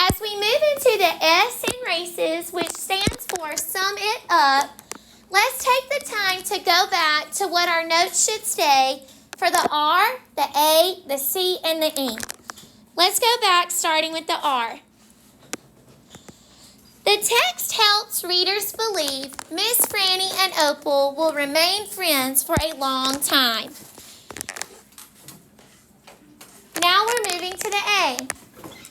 As we move into the S in races, which stands for sum it up, let's take the time to go back to what our notes should say for the R, the A, the C, and the E. Let's go back starting with the R. The text helps readers believe Miss Franny and Opal will remain friends for a long time. Now we're moving to the A.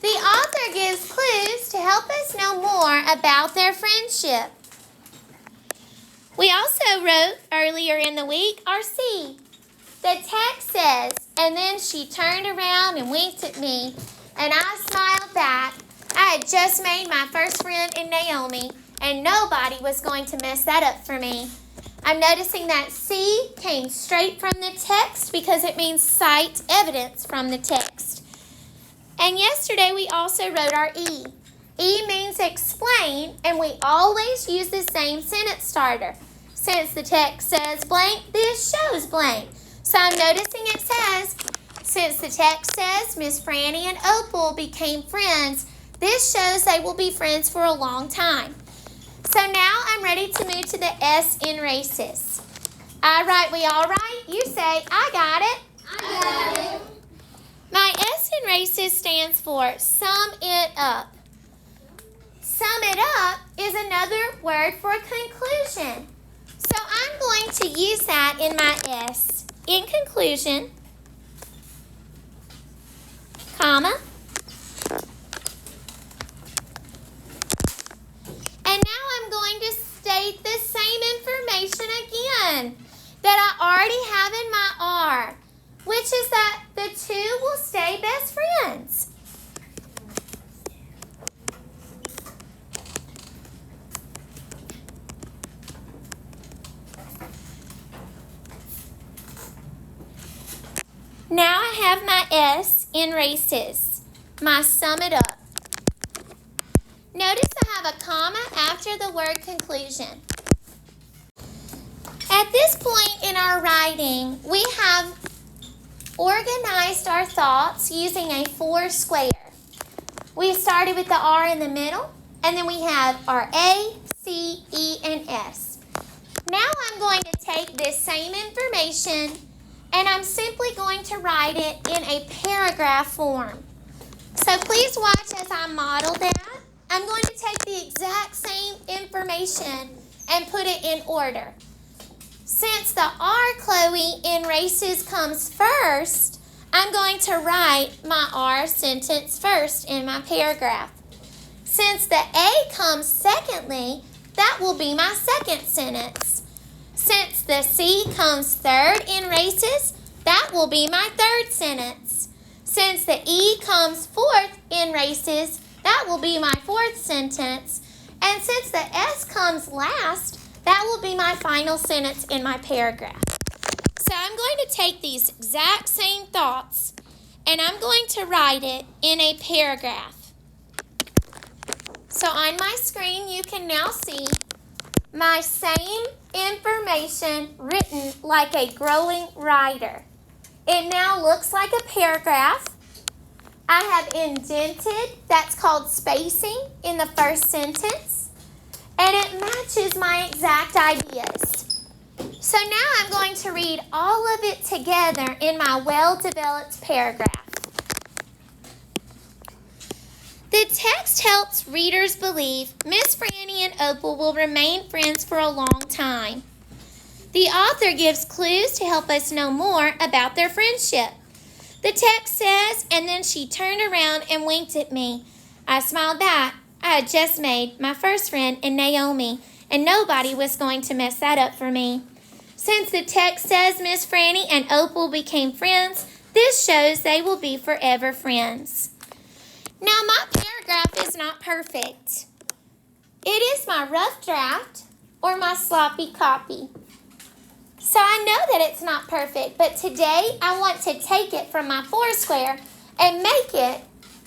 The author gives clues to help us know more about their friendship. We also wrote earlier in the week our C. The text says, and then she turned around and winked at me, and I smiled back. I had just made my first friend in Naomi, and nobody was going to mess that up for me. I'm noticing that C came straight from the text because it means cite evidence from the text. And yesterday we also wrote our E. E means explain, and we always use the same sentence starter. Since the text says blank, this shows blank. So I'm noticing it says, since the text says Miss Franny and Opal became friends, this shows they will be friends for a long time. So now I'm ready to move to the S in races. I write, we all write? You say, I got it. I got it. My S in races stands for sum it up. Sum it up is another word for conclusion. So I'm going to use that in my S. In conclusion, comma, and now I'm going to state the same information again that I already have in my R, which is that the two will stay best friends. Now I have my S in races, my sum it up. Notice I have a comma after the word conclusion. At this point in our writing, we have organized our thoughts using a 4 square. We started with the R in the middle, and then we have our A, C, E, and S. Now I'm going to take this same information and I'm simply going to write it in a paragraph form. So please watch as I model that. I'm going to take the exact same information and put it in order. Since the R, Chloe, in races comes first, I'm going to write my R sentence first in my paragraph. Since the A comes secondly, that will be my second sentence. Since the C comes third in races, that will be my third sentence. Since the E comes fourth in races, that will be my fourth sentence. And since the S comes last, that will be my final sentence in my paragraph. So I'm going to take these exact same thoughts and I'm going to write it in a paragraph. So on my screen, you can now see my same information written like a growing writer. It now looks like a paragraph. I have indented, that's called spacing, in the first sentence, and it matches my exact ideas. So now I'm going to read all of it together in my well-developed paragraph. The text helps readers believe Miss Franny and Opal will remain friends for a long time. The author gives clues to help us know more about their friendship. The text says, and then she turned around and winked at me. I smiled back. I had just made my first friend in Naomi, and nobody was going to mess that up for me. Since the text says Miss Franny and Opal became friends, this shows they will be forever friends. Now, my paragraph is not perfect. It is my rough draft or my sloppy copy. So I know that it's not perfect, but today I want to take it from my 4 square and make it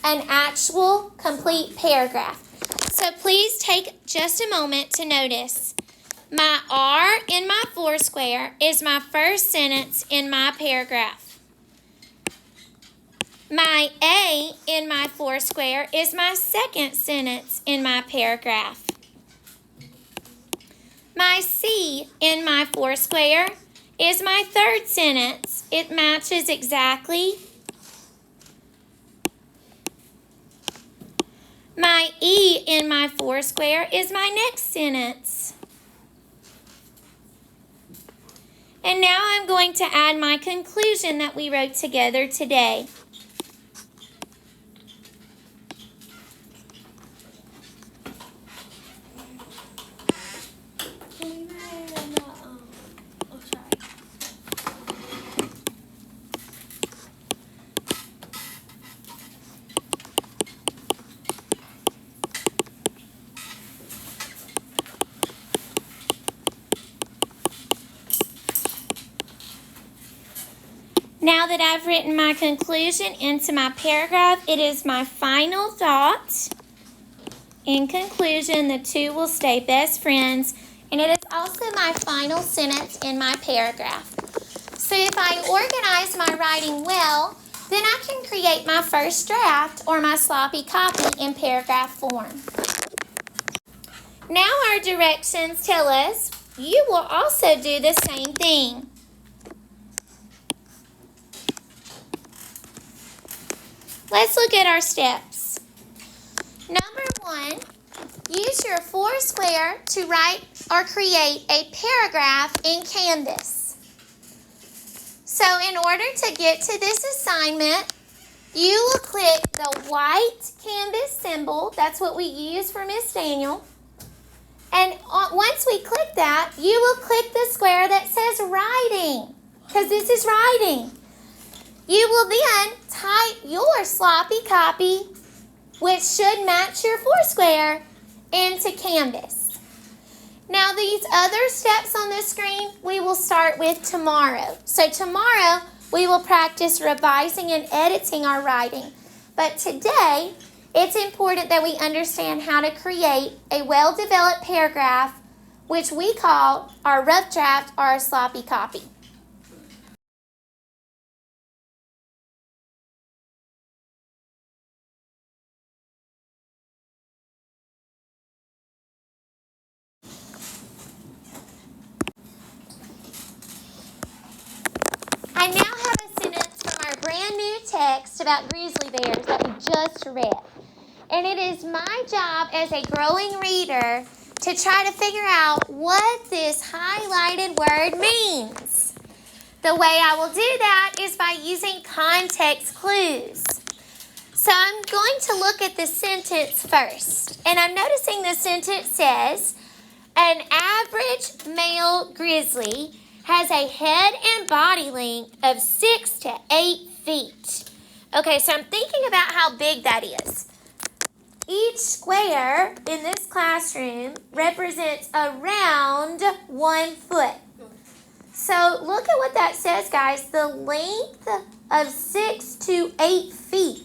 an actual complete paragraph. So please take just a moment to notice. My R in my 4 square is my first sentence in my paragraph. My A in my foursquare is my second sentence in my paragraph. My C in my foursquare is my third sentence. It matches exactly. My E in my foursquare is my next sentence. And now I'm going to add my conclusion that we wrote together today. Now that I've written my conclusion into my paragraph, it is my final thought. In conclusion, the two will stay best friends, and it is also my final sentence in my paragraph. So if I organize my writing well, then I can create my first draft or my sloppy copy in paragraph form. Now our directions tell us you will also do the same thing. Let's look at our steps. Number 1, use your foursquare to write or create a paragraph in Canvas. So in order to get to this assignment, you will click the white Canvas symbol. That's what we use for Miss Daniel. And once we click that, you will click the square that says writing, because this is writing. You will then type your sloppy copy, which should match your foursquare, into Canvas. Now these other steps on the screen we will start with tomorrow. So tomorrow we will practice revising and editing our writing. But today it's important that we understand how to create a well-developed paragraph, which we call our rough draft or our sloppy copy. I now have a sentence from our brand new text about grizzly bears that we just read. And it is my job as a growing reader to try to figure out what this highlighted word means. The way I will do that is by using context clues. So I'm going to look at the sentence first. And I'm noticing the sentence says, an average male grizzly has a head and body length of 6 to 8 feet. Okay, so I'm thinking about how big that is. Each square in this classroom represents around 1 foot. So look at what that says, guys. The length of 6 to 8 feet.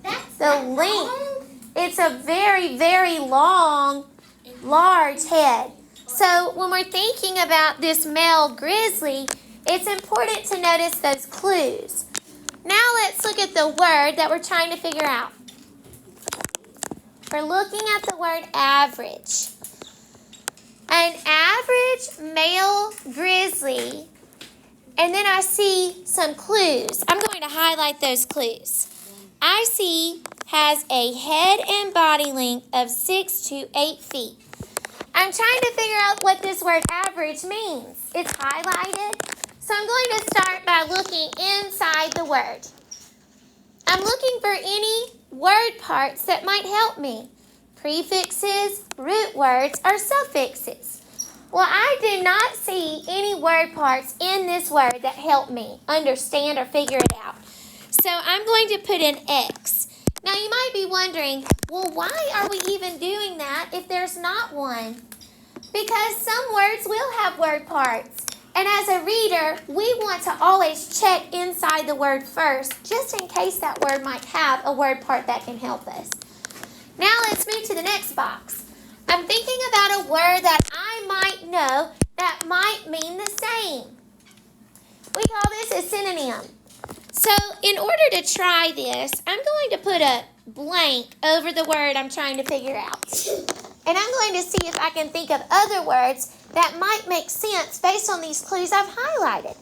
That's the length. It's a very, very long, large head. So when we're thinking about this male grizzly, it's important to notice those clues. Now let's look at the word that we're trying to figure out. We're looking at the word average. An average male grizzly, and then I see some clues. I'm going to highlight those clues. I see has a head and body length of 6 to 8 feet. I'm trying to figure out what this word average means. It's highlighted. So I'm going to start by looking inside the word. I'm looking for any word parts that might help me. Prefixes, root words, or suffixes. Well, I do not see any word parts in this word that help me understand or figure it out. So I'm going to put an X. Now you might be wondering, well, why are we even doing that if there's not one? Because some words will have word parts. And as a reader, we want to always check inside the word first, just in case that word might have a word part that can help us. Now let's move to the next box. I'm thinking about a word that I might know that might mean the same. We call this a synonym. So in order to try this, I'm going to put a blank over the word I'm trying to figure out. And I'm going to see if I can think of other words that might make sense based on these clues I've highlighted.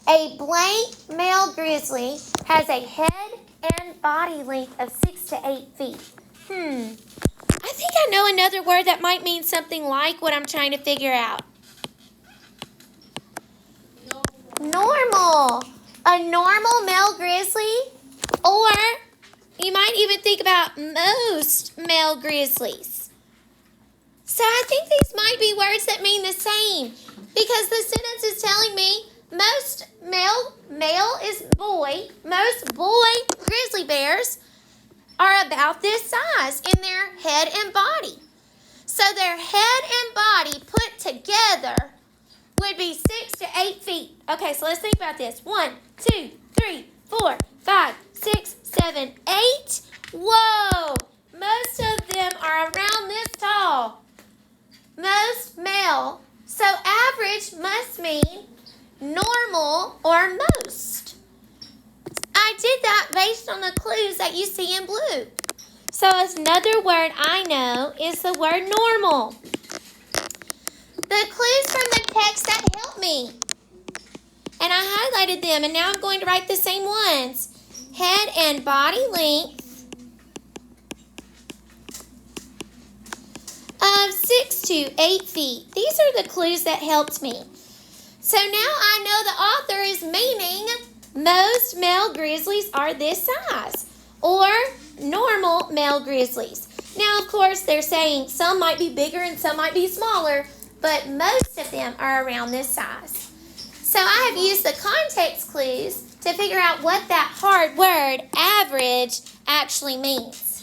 A blank male grizzly has a head and body length of 6 to 8 feet. I think I know another word that might mean something like what I'm trying to figure out. Normal. A normal male grizzly, or you might even think about most male grizzlies. So I think these might be words that mean the same, because the sentence is telling me most male is boy, most boy grizzly bears are about this size in their head and body. So their head and body put together would be 6 to 8 feet. Okay, so let's think about this. 1, 2, 3, 4, 5, 6, 7, 8. Whoa! Most of them are around this tall. Most male. So average must mean normal or most. I did that based on the clues that you see in blue. So another word I know is the word normal. The clues from the text that helped me. And I highlighted them, and now I'm going to write the same ones. Head and body length of 6 to 8 feet. These are the clues that helped me. So now I know the author is meaning most male grizzlies are this size, or normal male grizzlies. Now, of course, they're saying some might be bigger and some might be smaller, but most of them are around this size. So I have used the context clues to figure out what that hard word, average, actually means.